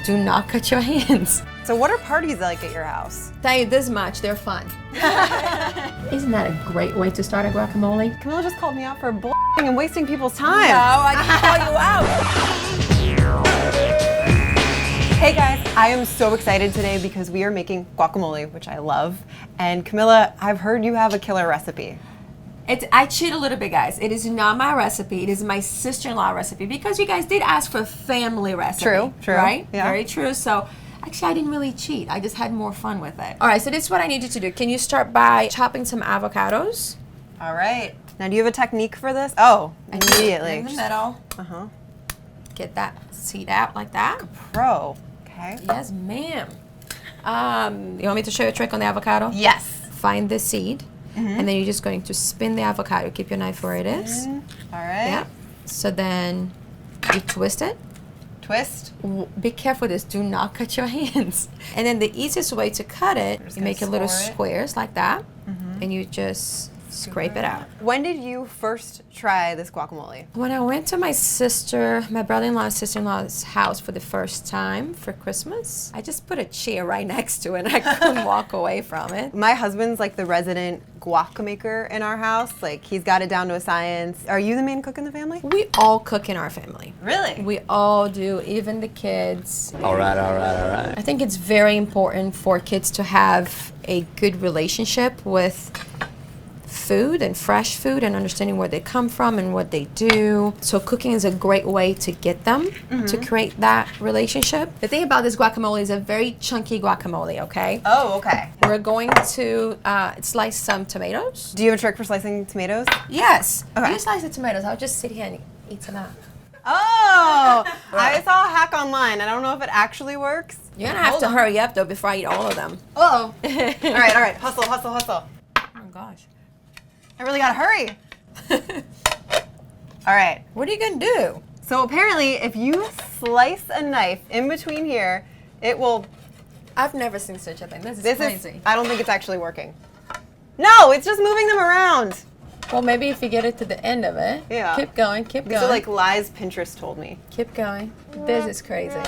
do not cut your hands. So what are parties like at your house? Tell you this much, they're fun. Isn't that a great way to start a guacamole? Camila just called me out for bullshitting and wasting people's time. No, I didn't call you out. Hey guys, I am so excited today because we are making guacamole, which I love. And Camila, I've heard you have a killer recipe. I cheat a little bit, guys. It is not my recipe. It is my sister-in-law recipe because you guys did ask for a family recipe. True. Right? Yeah. Very true. So actually, I didn't really cheat. I just had more fun with it. All right, so this is what I need you to do. Can you start by chopping some avocados? All right. Now, do you have a technique for this? Oh, immediately. In the middle. Uh-huh. Get that seed out like that. Pro. Okay. Yes, ma'am. You want me to show you a trick on the avocado? Yes. Find the seed, and then you're just going to spin the avocado. Keep your knife where it is. All right. Yeah. So then you twist it. Twist. Be careful with this. Do not cut your hands. And then the easiest way to cut it, you make a little squares like that, and you just scrape it out. When did you first try this guacamole? When I went to my brother-in-law and sister-in-law's house for the first time for Christmas, I just put a chair right next to it and I couldn't walk away from it. My husband's like the resident guac maker in our house. Like, he's got it down to a science. Are you the main cook in the family? We all cook in our family. Really? We all do, even the kids. All right. I think it's very important for kids to have a good relationship with food and fresh food and understanding where they come from and what they do. So cooking is a great way to get them to create that relationship. The thing about this guacamole is a very chunky guacamole, okay? Oh, okay. We're going to slice some tomatoes. Do you have a trick for slicing tomatoes? Yes. Okay. You slice the tomatoes. I'll just sit here and eat some out. Oh, I saw a hack online. I don't know if it actually works. You're gonna have to hurry up though before I eat all of them. Uh-oh. All right. Hustle. Oh gosh. I really gotta hurry. All right. What are you gonna do? So apparently, if you slice a knife in between here, it will. I've never seen such a thing. This is crazy. I don't think it's actually working. No, it's just moving them around. Well, maybe if you get it to the end of it. Yeah. Keep going. These are like lies Pinterest told me. Keep going. This is crazy.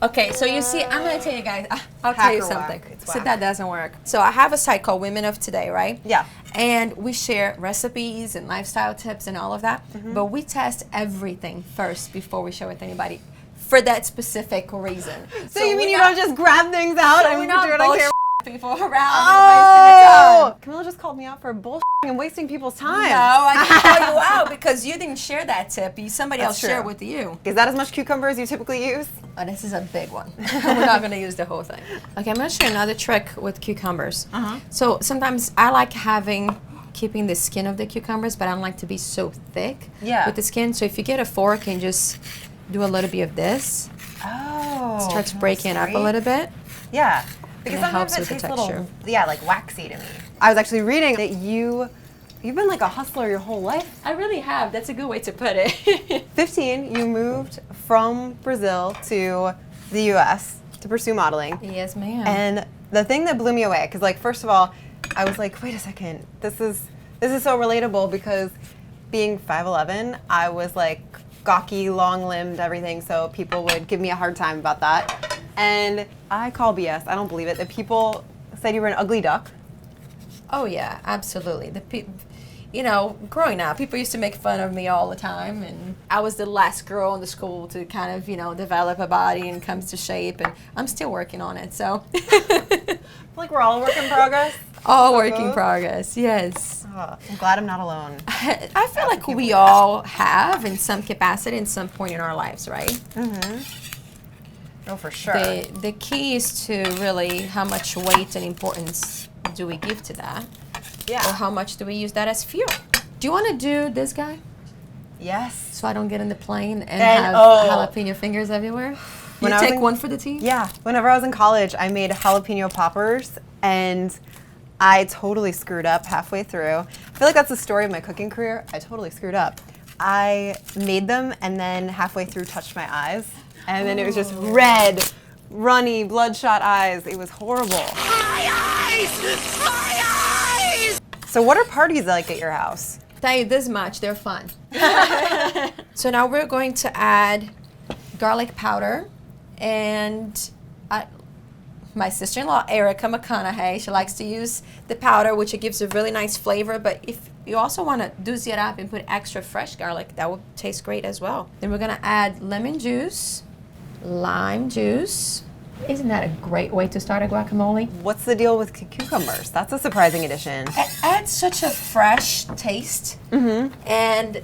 Okay, so you see, I'm gonna tell you guys, I'll tell you Hacker something. whack. It's So whack. that doesn't work. So I have a site called Women of Today, right? Yeah. And we share recipes and lifestyle tips and all of that, but we test everything first before we share with anybody for that specific reason. So you mean you don't just grab things out and we're do not it on camera? people around Oh! and wasting Camila just called me out for bullshit and wasting people's the time. time. No, I didn't call you out because you didn't share that tip. Somebody That's else shared true. with you. Is that as much cucumber as you typically use? Oh, this is a big one. We're not going to use the whole thing. Okay, I'm going to show you another trick with cucumbers. So sometimes I like keeping the skin of the cucumbers, but I don't like to be so thick with the skin. So if you get a fork and just do a little bit of this, Oh. it starts breaking up a little bit. Yeah. Because And it sometimes helps with the tastes a texture. little, like waxy to me. I was actually reading that you've been like a hustler your whole life. I really have. That's a good way to put it. 15, you moved from Brazil to the U.S. to pursue modeling. Yes, ma'am. And the thing that blew me away, because like first of all, I was like, wait a second, this is so relatable because being 5'11", I was like gawky, long-limbed, everything, so people would give me a hard time about that. And I call BS, I don't believe it, that people said you were an ugly duck. Oh yeah, absolutely. Growing up, people used to make fun of me all the time, and I was the last girl in the school to kind of, develop a body and come to shape, and I'm still working on it, so. I feel like we're all a work in progress. All work in progress, yes. Oh, I'm glad I'm not alone. I feel like we all have in some capacity in some point in our lives, right? Oh, for sure. The key is to really how much weight and importance do we give to that? Yeah. Or how much do we use that as fuel? Do you want to do this guy? Yes. So I don't get in the plane and Then- have oh. jalapeno fingers everywhere? When You I was take in- one for the team? Yeah. Whenever I was in college, I made jalapeno poppers, and I totally screwed up halfway through. I feel like that's the story of my cooking career. I totally screwed up. I made them, and then halfway through touched my eyes, and then it was just red, runny, bloodshot eyes. It was horrible. My eyes! My eyes! So what are parties like at your house? Tell you this much, they're fun. So now we're going to add garlic powder And my sister-in-law, Erica McConaughey, she likes to use the powder, which it gives a really nice flavor. But if you also want to doozy it up and put extra fresh garlic, that would taste great as well. Then we're going to add lemon juice, lime juice. Isn't that a great way to start a guacamole? What's the deal with cucumbers? That's a surprising addition. It adds such a fresh taste and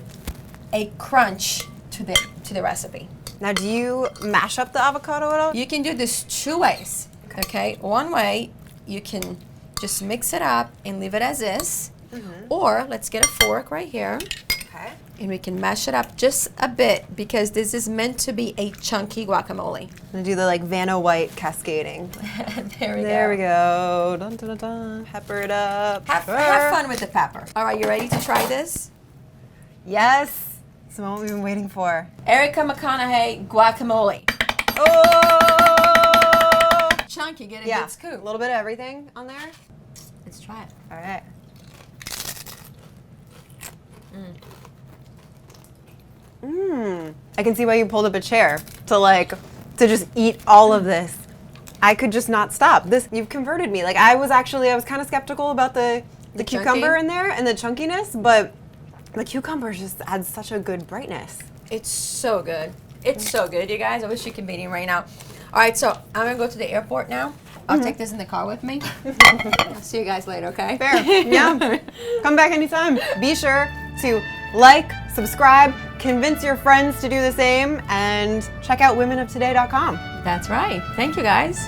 a crunch to the recipe. Now, do you mash up the avocado at all? You can do this two ways. Okay, one way you can just mix it up and leave it as is, or let's get a fork right here. Okay. And we can mash it up just a bit because this is meant to be a chunky guacamole. I'm gonna do the like Vanna White cascading. There we go. Dun, dun, dun, dun. Pepper it up. Have fun with the pepper. All right, you ready to try this? Yes. It's the moment we've been waiting for. Erica McConaughey guacamole. Oh! Chunky, get a Yeah, good scoop. a little bit of everything on there. Let's try it. All right. I can see why you pulled up a chair to just eat all of this. I could just not stop. You've converted me. Like I was kind of skeptical about the cucumber chunky? in there and the chunkiness, but the cucumbers just add such a good brightness. It's so good. It's so good, you guys. I wish you could be eating right now. All right, so I'm going to go to the airport now. I'll take this in the car with me. I'll see you guys later, okay? Fair. Yeah. Come back anytime. Be sure to like, subscribe, convince your friends to do the same, and check out womenoftoday.com. That's right. Thank you, guys.